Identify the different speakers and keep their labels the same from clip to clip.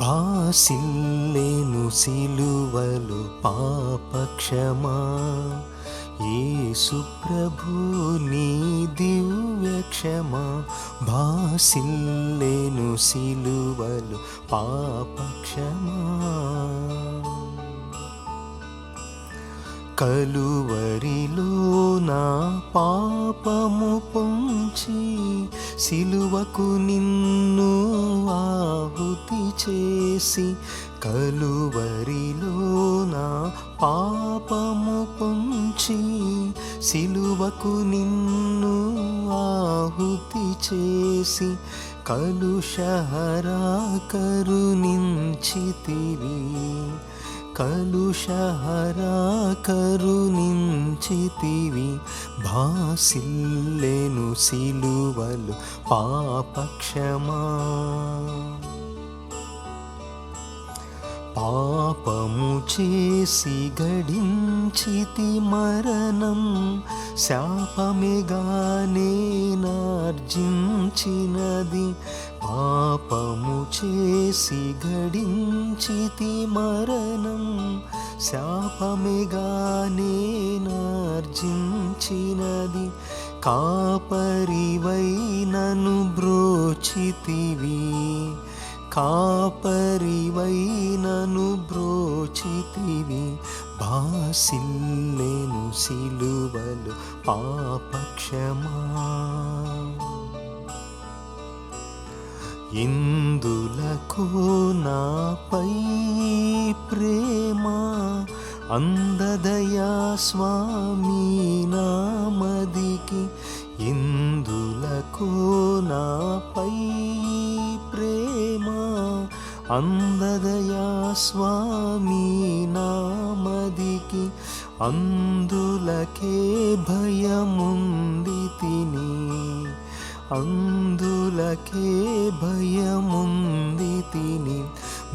Speaker 1: భాసిల్లేను సిలువలు పాపక్షమా. యేసు ప్రభు నీ దివ్య క్షమా. భాసిల్లేను సిలువలు పాపక్షమా. కలువరిలో నా పాపము పొంచి సిలువకు నిన్ను ఆహుతి చేసి. కలువరిలో నా పాపము పొంచి సిలువకు నిన్ను ఆహుతి చేసి. కలుషహరా కరుణించితివి. కలుషహరా కరుణించితివి. భాసిల్లేను సిలువలు పాపక్షమా. పాపము చేసి గడించితి మరణం. శాపమేగానే నార్జించినది. పాపము చేసి గడించితి మరణం. శాపమేగానే నార్జించినది. కాపరివై నన్ను బ్రోచితివి. కాపరివై నన్ను బ్రోచితివి. భాసిల్లేను సిలువలు పాపక్షమా. ఎందులకు నాపై ప్రేమ అందదయా స్వామి నామదికి. ఎందులకు నాపై ప్రేమ అందదయా స్వామి నామదికి. అందులకే భయముంది తిని. అందులకే భయముంది తిని.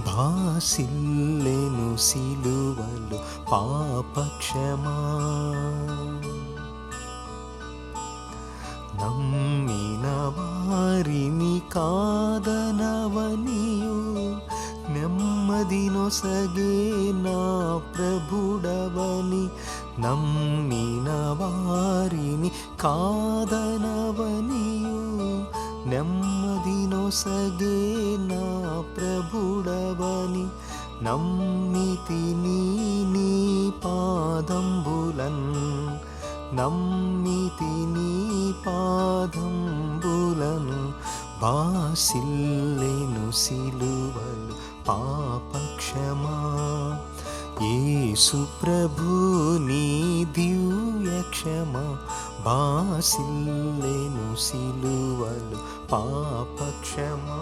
Speaker 1: భాసిల్లేను సిలువలు పాపక్షమా. నమ్మిన వారిని కాదనవనియు నెమ్మది నొసగే నా ప్రభుడవని. నమ్మిన వారిని కాదనవనియు నెమ్మది నొసగే నా ప్రభుడవని. నమ్మితిని నీ పాదంబులన్. నమ్మితిని పాదంబులను. భాసిల్లేను సిలువలు పాపక్షమా. యేసు ప్రభు నీ దివ్య క్షమా. భాసిల్లేను సిలువలు పాపక్షమా.